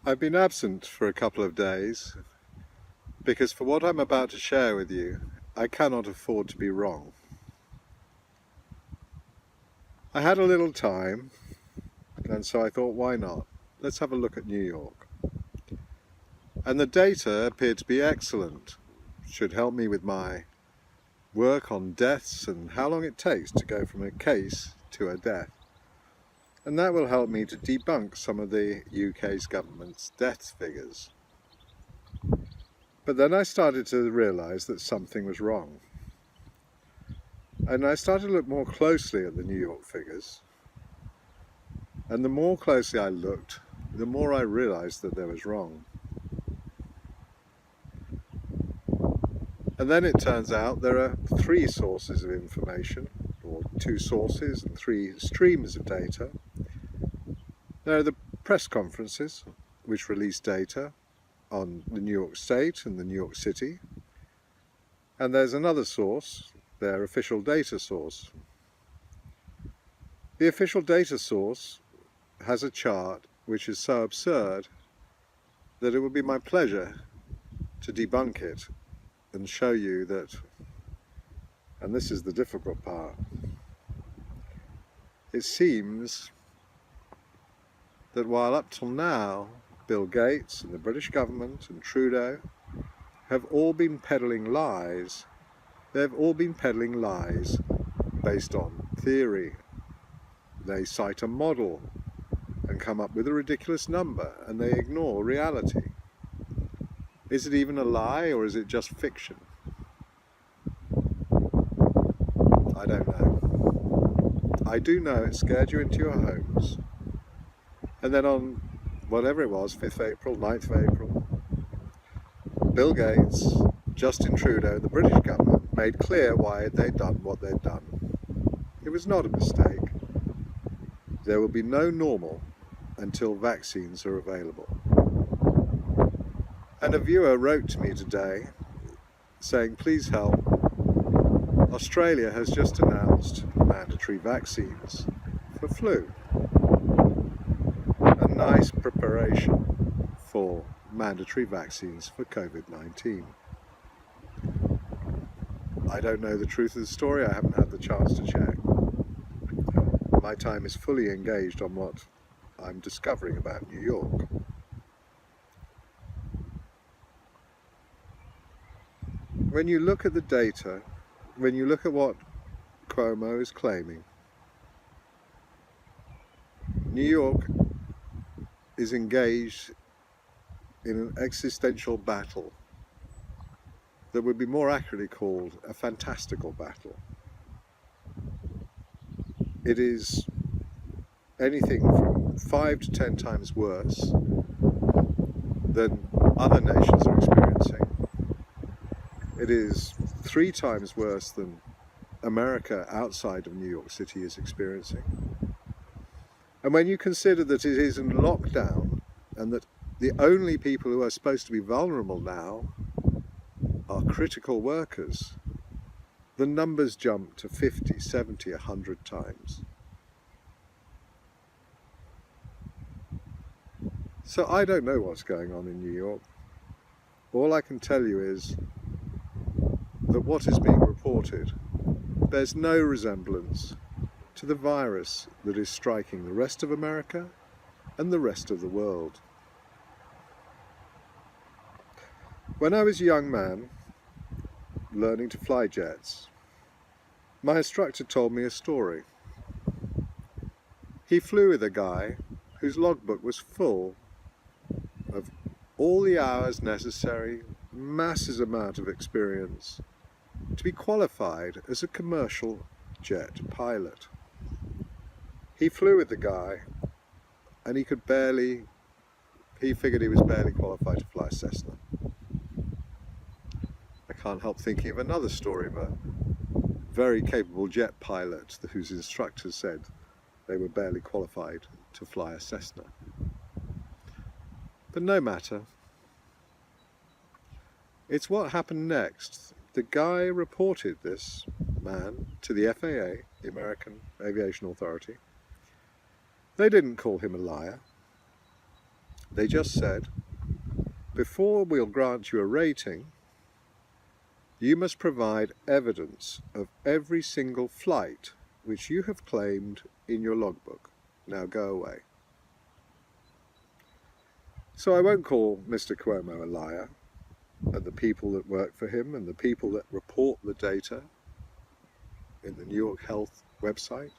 I've been absent for a couple of days because for what I'm about to share with you, I cannot afford to be wrong. I had a little time, and so I thought, why not? Let's have a look at New York. And the data appeared to be excellent. Should help me with my work on deaths and how long it takes to go from a case to a death. And that will help me to debunk some of the UK's government's death figures. But then I started to realise that something was wrong. And I started to look more closely at the New York figures. And the more closely I looked, the more I realised that there was wrong. And then it turns out there are three sources of information, or two sources and three streams of data. There are the press conferences, which release data on the New York State and the New York City. And there's another source, their official data source. The official data source has a chart which is so absurd that it would be my pleasure to debunk it and show you that, and this is the difficult part, it seems that while up till now Bill Gates and the British government and Trudeau have all been peddling lies, they've all been peddling lies based on theory. They cite a model and come up with a ridiculous number, and they ignore reality. Is it even a lie, or is it just fiction? I don't know. I do know it scared you into your homes. And then on whatever it was, 5th of April, 9th of April, Bill Gates, Justin Trudeau, the British government made clear why they'd done what they'd done. It was not a mistake. There will be no normal until vaccines are available. And a viewer wrote to me today saying, please help. Australia has just announced mandatory vaccines for flu. A nice preparation for mandatory vaccines for COVID-19. I don't know the truth of the story. I haven't had the chance to check. My time is fully engaged on what I'm discovering about New York. When you look at the data, when you look at what Cuomo is claiming, New York is engaged in an existential battle that would be more accurately called a fantastical battle. It is anything from 5 to 10 times worse than other nations are experiencing. It is 3 times worse than America outside of New York City is experiencing. And when you consider that it is in lockdown and that the only people who are supposed to be vulnerable now are critical workers, the numbers jump to 50, 70, 100 times. So I don't know what's going on in New York. All I can tell you is that what is being reported bears no resemblance to the virus that is striking the rest of America and the rest of the world. When I was a young man learning to fly jets, my instructor told me a story. He flew with a guy whose logbook was full of all the hours necessary, massive amount of experience, to be qualified as a commercial jet pilot. He flew with the guy, and he figured he was barely qualified to fly a Cessna. I can't help thinking of another story of a very capable jet pilot whose instructors said they were barely qualified to fly a Cessna. But no matter. It's what happened next. The guy reported this man to the FAA, the American Aviation Authority. They didn't call him a liar. They just said, before we'll grant you a rating, you must provide evidence of every single flight which you have claimed in your logbook. Now go away. So I won't call Mr. Cuomo a liar, and the people that work for him and the people that report the data in the New York Health website.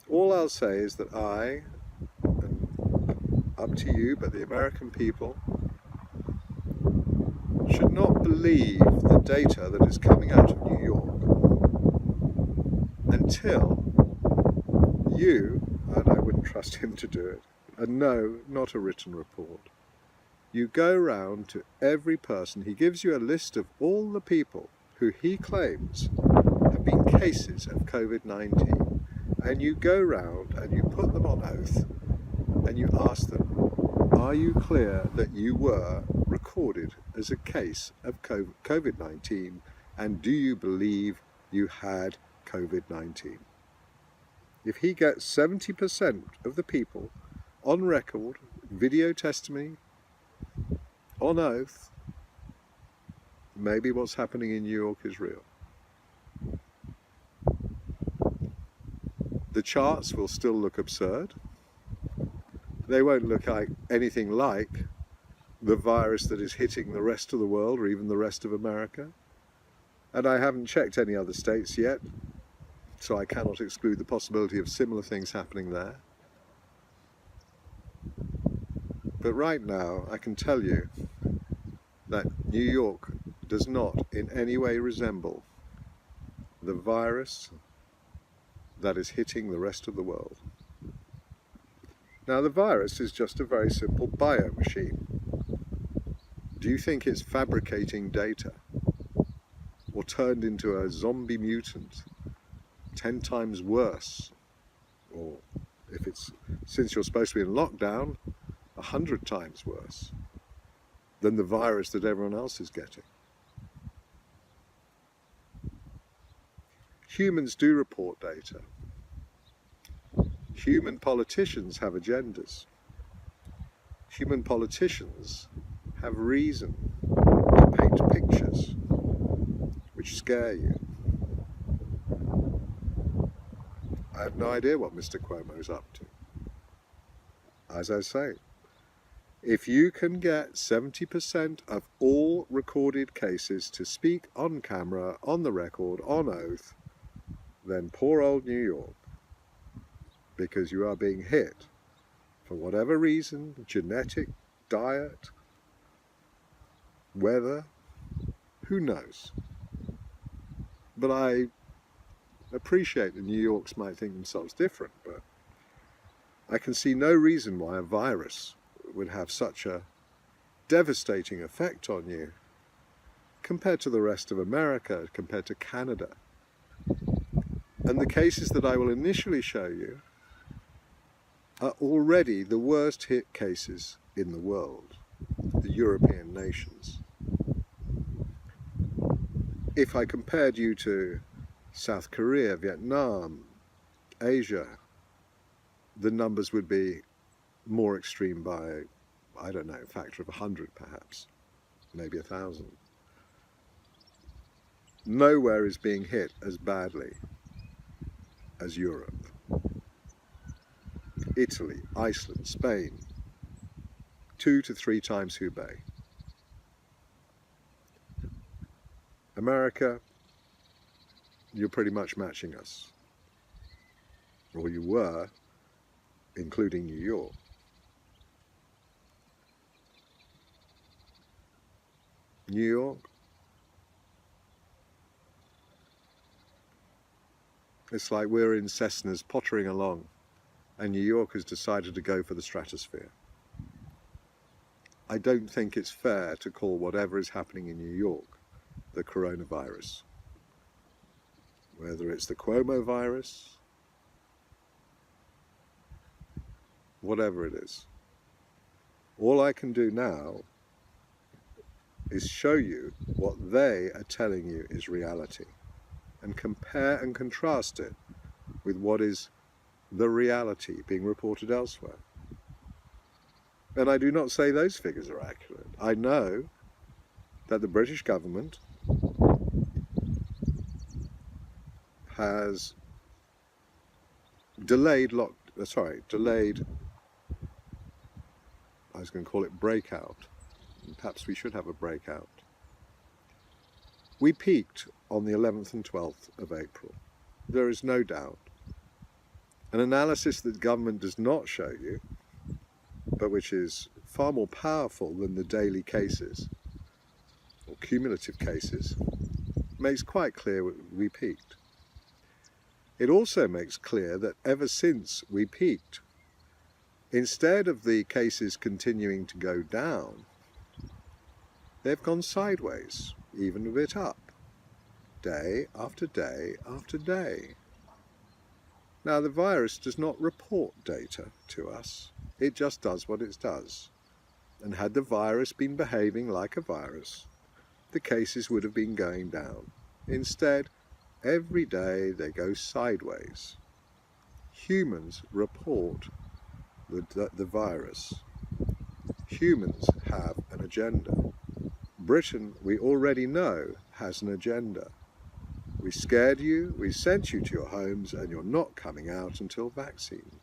All I'll say is that I, and up to you, but the American people, should not believe the data that is coming out of New York until you, and I wouldn't trust him to do it, and no, not a written report. You go round to every person. He gives you a list of all the people who he claims have been cases of COVID-19, and you go round and you put them on oath and you ask them, are you clear that you were recorded as a case of COVID-19, and do you believe you had COVID-19? If he gets 70% of the people on record, video testimony, on oath, maybe what's happening in New York is real. The charts will still look absurd. They won't look like anything like the virus that is hitting the rest of the world or even the rest of America. And I haven't checked any other states yet, so I cannot exclude the possibility of similar things happening there. But right now, I can tell you that New York does not in any way resemble the virus that is hitting the rest of the world. Now, the virus is just a very simple biomachine. Do you think it's fabricating data or turned into a zombie mutant 10 times worse? Or if it's, since you're supposed to be in lockdown, 100 times worse than the virus that everyone else is getting? Humans do report data. Human politicians have agendas. Human politicians have reason to paint pictures which scare you. I have no idea what Mr. Cuomo is up to. As I say, if you can get 70% of all recorded cases to speak on camera, on the record, on oath, then poor old New York, because you are being hit for whatever reason, genetic, diet, weather, who knows. But I appreciate that New Yorks might think themselves different, but I can see no reason why a virus would have such a devastating effect on you compared to the rest of America, compared to Canada. And the cases that I will initially show you are already the worst hit cases in the world, the European nations. If I compared you to South Korea, Vietnam, Asia, the numbers would be more extreme by, I don't know, a factor of 100 perhaps, maybe 1,000. Nowhere is being hit as badly as Europe. Italy, Iceland, Spain, 2 to 3 times Hubei. America, you're pretty much matching us. Or you were, including New York. New York, it's like we're in Cessnas pottering along, and New York has decided to go for the stratosphere. I don't think it's fair to call whatever is happening in New York the coronavirus. Whether it's the Cuomo virus, whatever it is. All I can do now is show you what they are telling you is reality, and compare and contrast it with what is the reality being reported elsewhere. And I do not say those figures are accurate. I know that the British government has delayed, I was going to call it breakout. Perhaps we should have a breakout. We peaked on the 11th and 12th of April. There is no doubt. An analysis that government does not show you, but which is far more powerful than the daily cases or cumulative cases, makes quite clear we peaked. It also makes clear that ever since we peaked, instead of the cases continuing to go down, they've gone sideways, even a bit up, day after day after day. Now, the virus does not report data to us. It just does what it does. And had the virus been behaving like a virus, the cases would have been going down. Instead, every day they go sideways. Humans report the virus. Humans have an agenda. Britain, we already know, has an agenda. We scared you, we sent you to your homes, and you're not coming out until vaccine.